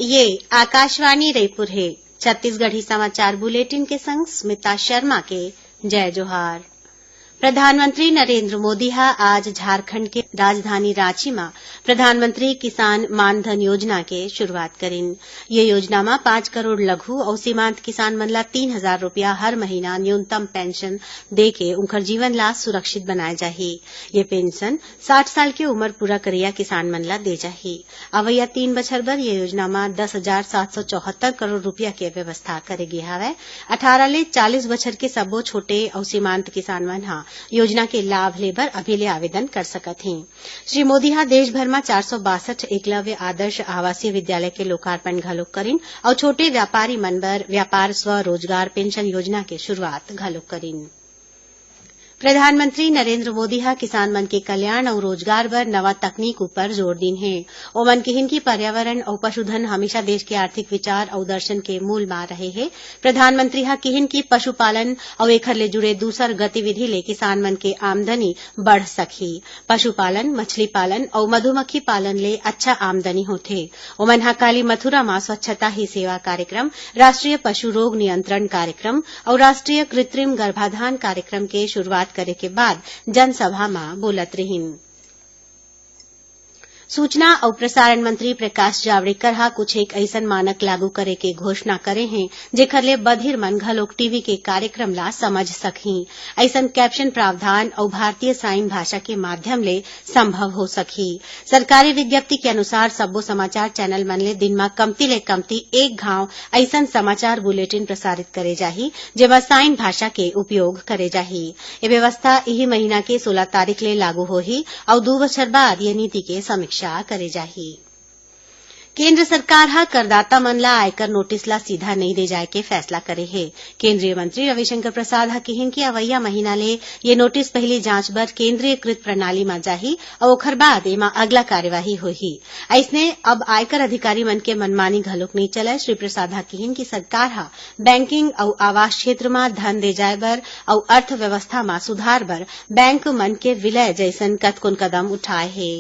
ये आकाशवाणी रायपुर है। छत्तीसगढ़ी समाचार बुलेटिन के संग स्मिता शर्मा के जय जोहार। प्रधानमंत्री नरेंद्र मोदी आज झारखंड के राजधानी रांची में प्रधानमंत्री किसान मानधन योजना के शुरुआत करीन। ये योजना में 5 करोड़ लघु और सीमांत किसान मन ला 3,000 रुपया हर महीना न्यूनतम पेंशन देके उनकर जीवन ला सुरक्षित बनाए जाही। ये पेंशन 60 साल के उम्र पूरा करिया किसान मन ला दे जाही। अवैया 3 बछर बर ये योजना में 10,774 करोड़ रुपया के व्यवस्था करे गे हवय। 18 ले 40 बछर के सब्बो छोटे और सीमांत किसान मन योजना के लाभ लेबर अभी ले आवेदन कर सकत हैं। श्री मोदी देश भर में 462 एकलव्य आदर्श आवासीय विद्यालय के लोकार्पण घलोक करीन और छोटे व्यापारी मन बर व्यापार स्वरोजगार पेंशन योजना के शुरुआत घलोक करीन। प्रधानमंत्री नरेंद्र मोदी किसान मन के कल्याण और रोजगार बर नवा तकनीक ऊपर जोर दिन है। ओमन किहिन की पर्यावरण और पशुधन हमेशा देश के आर्थिक विचार और दर्शन के मूल में रहे हैं। प्रधानमंत्री किहिन की पशुपालन और एखर ले जुड़े दूसर गतिविधि ले किसान मन के आमदनी बढ़ सकही। पशुपालन, मछली पालन और मधुमक्खी पालन ले अच्छा आमदनी होथे। ओमन काली मथुरा में स्वच्छता ही सेवा कार्यक्रम, राष्ट्रीय पशु रोग नियंत्रण कार्यक्रम और राष्ट्रीय कृत्रिम गर्भाधान कार्यक्रम के शुरुआत करे के बाद जनसभा में बोलत रहीन। सूचना और प्रसारण मंत्री प्रकाश जावड़ेकर कुछ एक ऐसन मानक लागू करे के घोषणा करे हैं जेखर ले बधिर मन घलोक टीवी के कार्यक्रम ला समझ सकही। ऐसन कैप्शन प्रावधान और भारतीय साइन भाषा के माध्यम ले संभव हो सकही। सरकारी विज्ञप्ति के अनुसार सब्बो समाचार चैनल मन ले दिन में कमती ले कमती 1 घाव ऐसन समाचार बुलेटिन प्रसारित करे जाही जेमा साइन भाषा के उपयोग करे जाही। ये व्यवस्था यही महीना के 16 तारीख ले लागू होही और 2 बछर बाद ये नीति के समीक्षा करे जाही। केंद्र सरकार करदाता मन ला आयकर नोटिस ला सीधा नहीं दे जाए के फैसला करे है। केंद्रीय मंत्री रविशंकर प्रसाद किहिन की अवैया महीना ले ये नोटिस पहली जांच बर केंद्रीयकृत प्रणाली में जाही और ओखर बाद एमा अगला कार्यवाही होही। ऐसने अब आयकर अधिकारी मन के मनमानी घलोक नहीं चले। श्री प्रसाद किहिन की सरकार बैंकिंग और आवास क्षेत्र में धन दे जाए बर और अर्थव्यवस्था में सुधार बर बैंक मन के विलय जैसन कतकोन कदम उठाए है।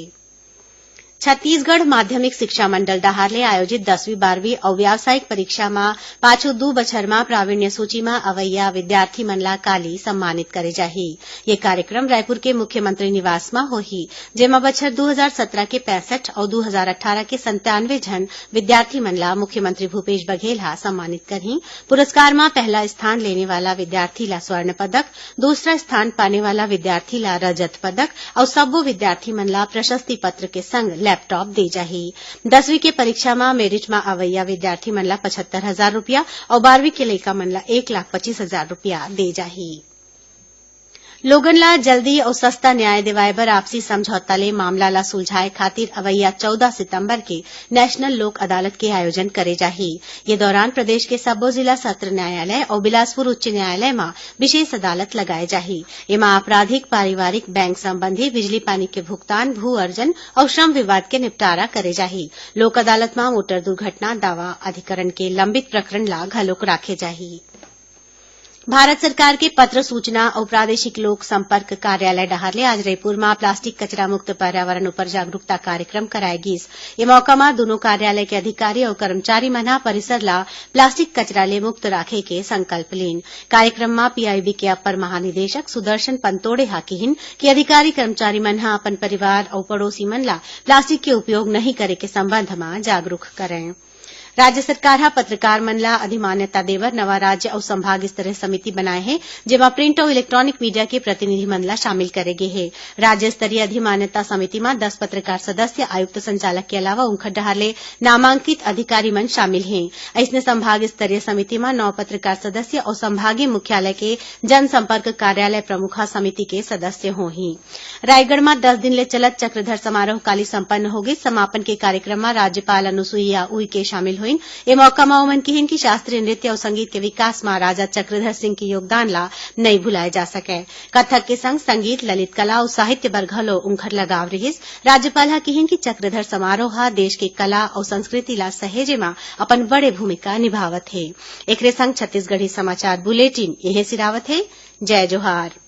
छत्तीसगढ़ माध्यमिक शिक्षा मंडल डहार ले आयोजित 10वीं 12वीं और व्यावसायिक परीक्षा में पाछू 2 बछर में प्रावीण्य सूची में अवैया विद्यार्थी मन ला काली सम्मानित करे जाही। ये कार्यक्रम रायपुर के मुख्यमंत्री निवास में होही, जेमा बछर 2017 के 65 और 2018 के 97 जन विद्यार्थी मन ला मुख्यमंत्री भूपेश बघेल सम्मानित करही। पुरस्कार में पहला स्थान लेने वाला विद्यार्थी ला स्वर्ण पदक, दूसरा स्थान पाने वाला विद्यार्थी ला रजत पदक और सब्बो विद्यार्थी मन ला प्रशस्ति पत्र के संग लैपटॉप दे जाही। 10वीं के परीक्षा में मेरिट में अवैया विद्यार्थी मन ला 75,000 रुपया और 12वीं के लइका मन ला 1,25,000 रुपया दे जाही। लोगन ला जल्दी और सस्ता न्याय दिवाए बर आपसी समझौता ले मामला ला सुलझाए खातिर अवैया 14 सितंबर के नेशनल लोक अदालत के आयोजन करे जाही। ये दौरान प्रदेश के सब्बो जिला सत्र न्यायालय और बिलासपुर उच्च न्यायालय में विशेष अदालत लगाए जाही। एमा आपराधिक, पारिवारिक, बैंक संबंधी, बिजली पानी के भुगतान, भू अर्जन और श्रम विवाद के निपटारा करे जाही। लोक अदालत में मोटर दुर्घटना दावा अधिकरण के लंबित प्रकरण ला घलोक राखे जाही। भारत सरकार के पत्र सूचना और प्रादेशिक लोक संपर्क कार्यालय डहार ले आज रायपुर में प्लास्टिक कचरा मुक्त पर्यावरण पर जागरूकता कार्यक्रम कराए गिस। ये मौका में दोनों कार्यालय के अधिकारी और कर्मचारी मन परिसर ला प्लास्टिक कचरा ले मुक्त राखे के संकल्प लीन। कार्यक्रम में पीआईबी के अपर महानिदेशक सुदर्शन पंतोड़े किहिन कि अधिकारी कर्मचारी मन अपन परिवार और पड़ोसी मन ला प्लास्टिक के उपयोग नहीं करे के संबंध में जागरूक करें। राज्य सरकार पत्रकार मन ला अधिमान्यता देवर नवा राज्य और संभाग स्तरीय समिति बनाए हैं, जेमा प्रिंट और इलेक्ट्रॉनिक मीडिया के प्रतिनिधि मन ला शामिल करे गे है। राज्य स्तरीय अधिमान्यता समिति में 10 पत्रकार सदस्य, आयुक्त संचालक के अलावा उनखर डहार ले नामांकित अधिकारी मन शामिल हैं। ऐसने संभाग स्तरीय समिति में 9 पत्रकार सदस्य और संभागीय मुख्यालय के जनसंपर्क कार्यालय प्रमुखा समिति के सदस्य होही। रायगढ़ में 10 दिन ले चलत चक्रधर समारोह काली संपन्न हो गई। समापन के कार्यक्रम में राज्यपाल अनुसुईया उइके शामिल हुई। ये मौका में ओमन किहिन की शास्त्रीय नृत्य और संगीत के विकास में राजा चक्रधर सिंह के योगदान ला नहीं भुलाए जा सके। कथक के संग संगीत, ललित कला और साहित्य बर घलो उनखर लगाव रहिस। राज्यपाल किहिन की चक्रधर समारोह देश के कला और संस्कृति ला सहेजे में अपन बड़े भूमिका निभावत है। एकरे संग छत्तीसगढ़ी समाचार बुलेटिन यही सिरावत है। जय जोहार।